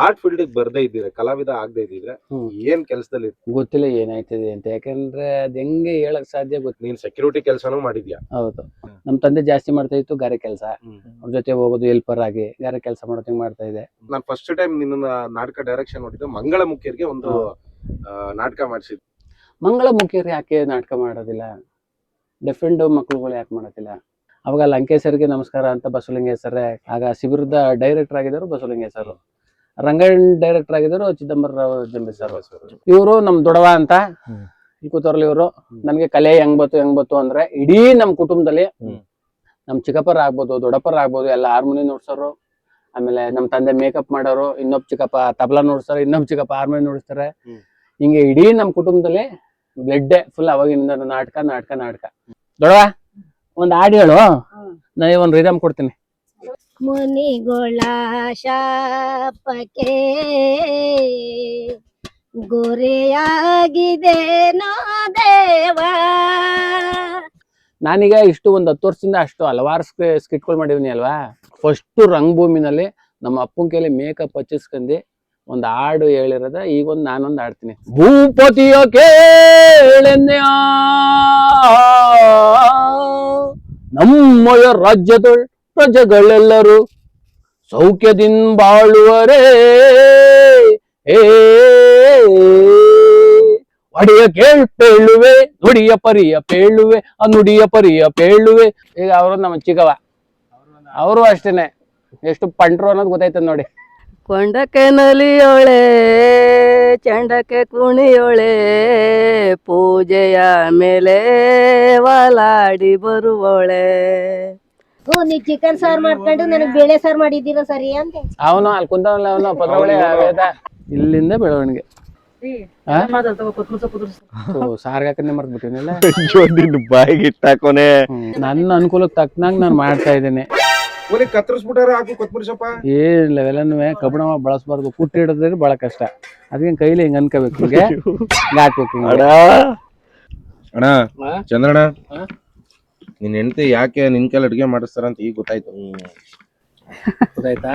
Art field ಬರ್ದೇ ಇದ್ದೀರಾ, ಕಲಾವಿದ ಆಗದೆ ಇದ್ದಿದ್ರೆ ಏನ್ ಕೆಲಸದಲ್ಲಿ ಗೊತ್ತಿಲ್ಲ ಏನಾಯ್ತದೆ ಅಂತ. ಯಾಕಂದ್ರೆ ಅದ್ ಹೆಂಗೆ ಹೇಳಕ್ ಸಾಧ್ಯ ಗೊತ್ತಿಲ್ಲ. ನೀನ್ ಸೆಕ್ಯೂರಿಟಿ ಕೆಲಸನೂ ಮಾಡಿದ್ಯಾ? ಹೌದು, ನಮ್ ತಂದೆ ಜಾಸ್ತಿ ಮಾಡ್ತಾ ಇತ್ತು ಗಾರೆ ಕೆಲಸ. ಅವ್ರ ಜೊತೆ ಹೋಗೋದು ಹೆಲ್ಪರ್ ಆಗಿ ಗಾರೆ ಕೆಲಸ ಮಾಡೋದಂಗ್ ಮಾಡ್ತಾ ಇದೆ. ನಾನ್ ಫಸ್ಟ್ ಟೈಮ್ ನಿನ್ನ ನಾಟಕ ಡೈರೆಕ್ಷನ್ ನೋಡಿದ್ದು ಮಂಗಳಮುಖಿಯರಿಗೆ ಒಂದು ನಾಟಕ ಮಾಡಿಸಿದ್ದು. ಮಂಗಳಮುಖಿಯರು ಯಾಕೆ ನಾಟಕ ಮಾಡೋದಿಲ್ಲ? ಡಿಫ್ರೆಂಟ್ ಮಕ್ಳುಗಳು ಯಾಕೆ ಮಾಡೋದಿಲ್ಲ? ಅವಾಗ ಲಂಕೇಶರ್ಗೆ ನಮಸ್ಕಾರ ಅಂತ ಬಸವಲಿಂಗೇಶ್ವರೇ, ಆಗ ಶಿಬಿರದ ಡೈರೆಕ್ಟರ್ ಆಗಿದ್ರು ಬಸವಲಿಂಗೇಶ್ವರು, ರಂಗಾಯಣ್ ಡೈರೆಕ್ಟರ್ ಆಗಿದ್ರು ಚಿದಂಬರರಾವ್ ಜಂಬೆ ಸರ್. ಇವರು ನಮ್ ದೊಡವ ಅಂತ ಈ ಕೂತವ್ರಲ್ಲಿ ಇವರು. ನಮ್ಗೆ ಕಲೆ ಹೆಂಗ್ ಬತ್ತು ಅಂದ್ರೆ ಇಡೀ ನಮ್ ಕುಟುಂಬದಲ್ಲಿ ನಮ್ ಚಿಕ್ಕಪ್ಪರ ಆಗ್ಬೋದು, ದೊಡ್ಡಪ್ಪರ ಆಗ್ಬೋದು, ಎಲ್ಲ ಹಾರ್ಮೋನಿ ನುಡ್ಸೋರು. ಆಮೇಲೆ ನಮ್ ತಂದೆ ಮೇಕಪ್ ಮಾಡೋರು, ಇನ್ನೊಬ್ ಚಿಕ್ಕಪ್ಪ ತಬಲಾ ನುಡ್ಸ್ತಾರೆ, ಇನ್ನೊಬ್ ಚಿಕ್ಕಪ್ಪ ಹಾರ್ಮೋನಿ ನುಡಿಸ್ತಾರೆ. ಹಿಂಗೆ ಇಡೀ ನಮ್ ಕುಟುಂಬದಲ್ಲಿ ಬ್ಲಡ್ ಫುಲ್ ಅವಾಗಿನಿಂದ ನಾಟಕ ನಾಟಕ ನಾಟಕ. ದೊಡವ ಒಂದ್ ಹಾಡು ಹೇಳು, ನಾನು ಒಂದ್ ರಿದಮ್ ಕೊಡ್ತೀನಿ. ಮುನಿಗೊಳ ಶಾಪಕ್ಕೆ ಗುರಿಯಾಗಿದೆ ನೋ ದೇವ. ನಾನೀಗ ಇಷ್ಟು ಒಂದ್ 10 ವರ್ಷದಿಂದ ಅಷ್ಟು ಹಲವಾರು ಸ್ಕಿಟ್ಗಳು ಮಾಡಿದೀನಿ ಅಲ್ವಾ. ಫಸ್ಟ್ ರಂಗಭೂಮಿನಲ್ಲಿ ನಮ್ಮ ಅಪ್ಪನ ಕೈಲಿ ಮೇಕಪ್ ಹಚ್ಚಿಸ್ಕೊಂಡಿ ಒಂದ್ ಹಾಡು ಹೇಳಿರೋದ ಈಗ ನಾನೊಂದ್ ಹಾಡ್ತೀನಿ. ಭೂಪತಿಯ ಕೇಳೆನ್ಯ ನಮ್ಮಯ ರಾಜ್ಯದೊಳ್ ಪ್ರಜೆಗಳೆಲ್ಲರೂ ಸೌಖ್ಯದಿಂದ ಬಾಳುವರೇ. ಒಡೆಯ ಕೇಳ್ಪೇಳುವೆ ನುಡಿಯ ಪರಿಯ ಪೇಳುವೆ, ಆ ನುಡಿಯ ಪರಿಯ ಪೇಳುವೆ. ಈಗ ಅವರು ನಮ್ಮ ಚಿಕ್ಕವ, ಅವರು ಅಷ್ಟೇನೆ ಎಷ್ಟು ಪಂಟ್ರು ಅನ್ನೋದು ಗೊತ್ತಾಯ್ತದ ನೋಡಿ. ಕೊಂಡಕ್ಕೆ ನಲಿಯೋಳೆ ಚಂಡಕ್ಕೆ ಕುಣಿಯೋಳೆ, ಪೂಜೆಯ ಮೇಲೆ ವಾಲಾಡಿ ಬರುವೋಳೆ. ನೀವ್ ಚಿಕನ್ ಸಾರ್ ಮಾಡ್ಕೊಂಡು ನನಗ್ ಬೇಳೆ ಸಾರ್ ಮಾಡಿದ್ದೀರ ಸರಿ ಅಂತ. ಅವನು ಅಲ್ಲಿ ಕುಂತವಲ್ಲ, ಅವನು ಪತ್ರೊಳೆ ಇಲ್ಲಿಂದ ಬೆಳವಣಿಗೆ. ಸಾರ್ಗಾಕನ್ನೇ ಮರ್ತ್ಬಿಟ್ಟಿನಿಲ್ಲ. ಬಾಯಿಗೆ ಇಟ್ಟಾಕೋನೆ. ನನ್ನ ಅನುಕೂಲಕ್ಕೆ ತಕ್ಕನಾಗ ನಾನು ಮಾಡ್ತಾ ಇದ್ದೇನೆ. ಕತ್ತರಿಸ್ಬಿಟ್ಟಾರ ಹಾಕು ಕೊತ್ಮುರಿ ಸೊಪ್ಪ. ಏನಿಲ್ಲ ಇವೆಲ್ಲನೂ ಕಬ್ಬಣವ ಬಳಸಬಾರ್ದು, ಕುಟ್ಟಿ ಹಿಡಿದ್ರೆ ಬಹಳ ಕಷ್ಟ. ಅದಕ್ಕೆ ಕೈಲಿ ಹಿಂಗ ಅನ್ಕೋಬೇಕು, ಹಿಂಗೆ ಹಾಕ್ಬೇಕು. ಅಣ್ಣ ಚಂದ್ರಣ್ಣ, ನಿನ್ ಹೆಂಡತಿ ಯಾಕೆ ನಿನ್ ಕೈಲಿ ಅಡ್ಗೆ ಮಾಡಿಸ್ತಾರ ಅಂತ ಈಗ ಗೊತ್ತಾಯ್ತು. ಗೊತ್ತಾಯ್ತಾ?